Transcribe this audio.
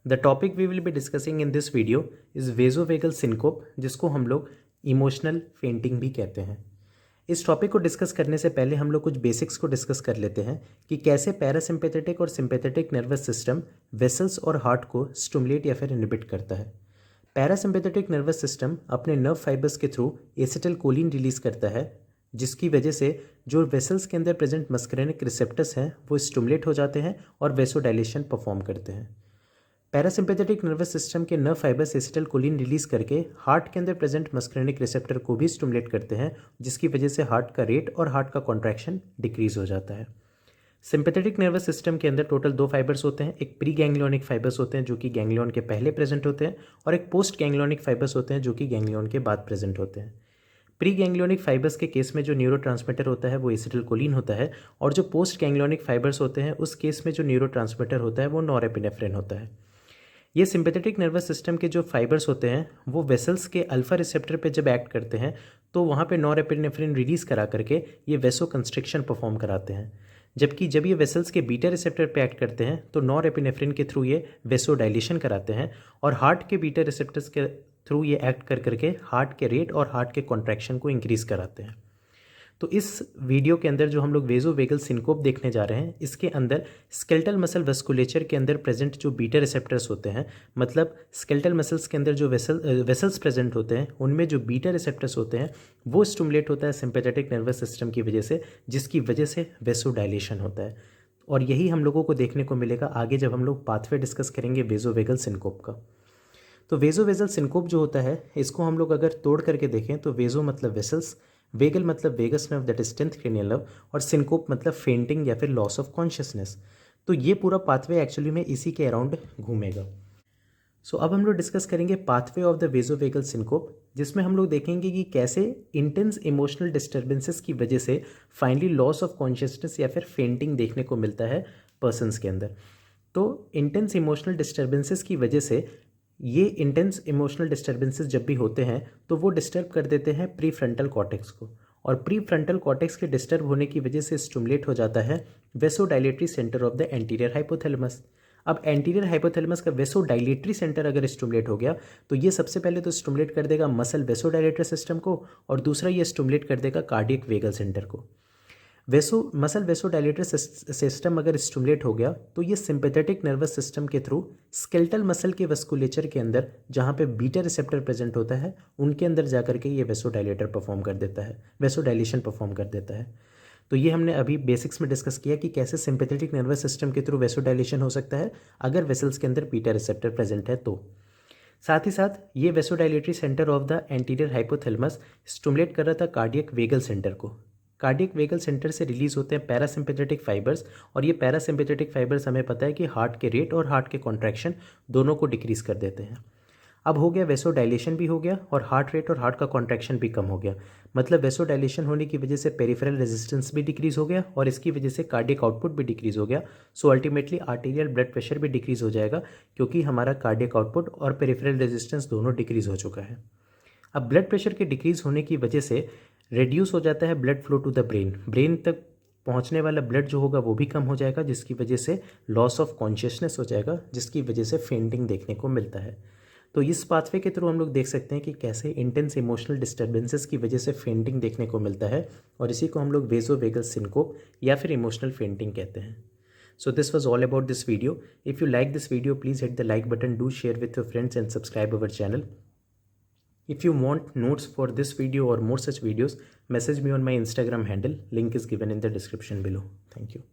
The topic we will be discussing in this video is vasovagal syncope, जिसको हम लोग emotional fainting भी कहते हैं। इस टॉपिक को डिस्कस करने से पहले हम लोग कुछ बेसिक्स को डिस्कस कर लेते हैं कि कैसे पैरासिम्पेथेटिक और सिंपैथेटिक नर्वस सिस्टम वेसल्स और हार्ट को स्टिमुलेट या फिर इनहिबिट करता है। पैरासिम्पेथेटिक नर्वस सिस्टम अपने नर्व फाइबर्स के थ्रू एसिटिलकोलिन रिलीज करता है, जिसकी वजह से जो वेसल्स के अंदर प्रेजेंट मस्करेनिक रिसेप्टर्स हैं वो स्टिमुलेट हो जाते हैं और वेसोडाइलेशन परफॉर्म करते हैं। पैरासिम्पेथेटिक नर्वस सिस्टम के नर्व फाइबर्स एसिटिलकोलिन रिलीज करके हार्ट के अंदर प्रेजेंट मस्करेनिक रिसेप्टर को भी स्टिमुलेट करते हैं, जिसकी वजह से हार्ट का रेट और हार्ट का कॉन्ट्रैक्शन डिक्रीज हो जाता है। सिंपैथेटिक नर्वस सिस्टम के अंदर टोटल 2 फाइबर्स होते हैं। एक प्री गैंग्लियोनिक फाइबर्स होते हैं जो कि गैंग्लियन के पहले प्रेजेंट होते हैं, और एक पोस्ट गैंग्लियोनिक फाइबर्स होते हैं जो कि गैंग्लियन के बाद प्रेजेंट होते हैं। प्री गैंग्लियोनिक फाइबर्स के केस में जो न्यूरोट्रांसमीटर होता है वो एसिटिलकोलिन होता है, और जो पोस्ट गैंग्लियोनिक फाइबर्स होते हैं उस केस में जो न्यूरोट्रांसमीटर होता है वो नॉरएपिनेफ्रिन होता है। ये सिंपैथेटिक नर्वस सिस्टम के जो फाइबर्स होते हैं वो वेसल्स के अल्फा रिसेप्टर पे जब एक्ट करते हैं तो वहाँ पे नॉरएपिनेफ्रिन रिलीज करा करके ये वेसो कंस्ट्रिक्शन परफॉर्म कराते हैं, जबकि जब ये वेसल्स के बीटा रिसेप्टर पे एक्ट करते हैं तो नॉरएपिनेफ्रिन के थ्रू ये वेसो डायलेशन कराते हैं, और हार्ट के बीटा रिसेप्टर्स के थ्रू ये एक्ट कर करके हार्ट के रेट और हार्ट के कॉन्ट्रैक्शन को इंक्रीज कराते हैं। तो इस वीडियो के अंदर जो हम लोग वेसोवेगल सिनकोप देखने जा रहे हैं, इसके अंदर स्केलेटल मसल वेस्कुलेचर के अंदर प्रेजेंट जो बीटा रिसेप्टर्स होते हैं, मतलब स्केलेटल मसल्स के अंदर जो वेसल्स प्रेजेंट होते हैं उनमें जो बीटा रिसेप्टर्स होते हैं वो स्टिमुलेट होता है सिंपैथेटिक नर्वस सिस्टम की वजह से, जिसकी वजह से वेसोडाइलेशन होता है। और यही हम लोगों को देखने को मिलेगा आगे जब हम लोग पाथवे डिस्कस करेंगे वेसोवेगल सिनकोप का। तो वेसोवेगल सिनकोप जो होता है इसको हम लोग अगर तोड़ करके देखें तो वेसो मतलब वेसल्स, वेगल मतलब vagus nerve that is 10th cranial nerve, और सिनकोप मतलब फेंटिंग या फिर लॉस ऑफ कॉन्शियसनेस। तो ये पूरा पाथवे एक्चुअली में इसी के अराउंड घूमेगा। सो अब हम लोग डिस्कस करेंगे पाथवे ऑफ द वेसोवेगल सिनकोप, जिसमें हम लोग देखेंगे कि कैसे इंटेंस इमोशनल डिस्टर्बेंसेस की वजह से फाइनली लॉस ऑफ कॉन्शियसनेस या फिर फेंटिंग देखने को मिलता है पर्सन्स के अंदर। तो इंटेंस इमोशनल डिस्टर्बेंसेस की वजह से ये इंटेंस इमोशनल डिस्टर्बेंसेस जब भी होते हैं तो वो डिस्टर्ब कर देते हैं प्री फ्रंटल कॉर्टेक्स को, और प्री फ्रंटल कॉर्टेक्स के डिस्टर्ब होने की वजह से स्टिमुलेट हो जाता है vasodilatory centre of the anterior hypothalamus. अब एंटीरियर हाइपोथैलेमस का वेसोडाइलेटरी सेंटर अगर स्टिमुलेट हो गया तो ये सबसे पहले तो स्टिमुलेट कर देगा मसल वेसोडाइलेटरी सिस्टम को, और दूसरा ये स्टिमुलेट कर देगा कार्डियक वेगल सेंटर को। मसल वेसोडाइलेटरी सिस्टम अगर स्टिमुलेट हो गया तो ये सिंपैथेटिक नर्वस सिस्टम के थ्रू स्केलेटल मसल के वेस्कुलेचर के अंदर जहाँ पे बीटा रिसेप्टर प्रेजेंट होता है उनके अंदर जा करके ये वेसोडाइलेटर परफॉर्म कर देता है, वेसोडाइलेशन परफॉर्म कर देता है। तो ये हमने अभी बेसिक्स में डिस्कस किया कि कैसे सिंपैथेटिक नर्वस सिस्टम के थ्रू वेसोडाइलेशन हो सकता है अगर वेसल्स के अंदर बीटा रिसेप्टर प्रेजेंट है तो। साथ ही साथ ये vasodilatory centre of the anterior hypothalamus stimulate कर रहा था कार्डियक वेगल सेंटर को। कार्डियक वेगल सेंटर से रिलीज होते हैं पैरासिम्पेथेटिक फाइबर्स, और ये पैरासिम्पेथेटिक फाइबर्स हमें पता है कि हार्ट के रेट और हार्ट के कॉन्ट्रैक्शन दोनों को डिक्रीज कर देते हैं। अब हो गया वेसोडाइलेशन भी हो गया और हार्ट रेट और हार्ट का कॉन्ट्रैक्शन भी कम हो गया, मतलब वेसोडाइलेशन होने की वजह से पेरिफेरल रेजिस्टेंस भी डिक्रीज हो गया और इसकी वजह से कार्डियक आउटपुट भी डिक्रीज हो गया। So ultimately arterial blood pressure भी डिक्रीज हो जाएगा, क्योंकि हमारा कार्डियक आउटपुट और पेरिफेरल रेजिस्टेंस दोनों डिक्रीज हो चुका है। अब ब्लड प्रेशर के डिक्रीज होने की वजह से रिड्यूस हो जाता है blood flow to the brain, brain तक पहुंचने वाला ब्लड जो होगा वो भी कम हो जाएगा, जिसकी वजह से लॉस ऑफ कॉन्शियसनेस हो जाएगा, जिसकी वजह से फेंटिंग देखने को मिलता है। तो इस पाथवे के थ्रू हम लोग देख सकते हैं कि कैसे इंटेंस इमोशनल डिस्टर्बेंसेस की वजह से फेंटिंग देखने को मिलता है, और इसी को हम लोग वेसोवेगल सिनकोप या फिर इमोशनल फेंटिंग कहते हैं। So this was all about this video. If you like this video, please hit the like button, do share with your friends and subscribe our channel. If you want notes for this video or more such videos, message me on my Instagram handle. Link is given in the description below. Thank you.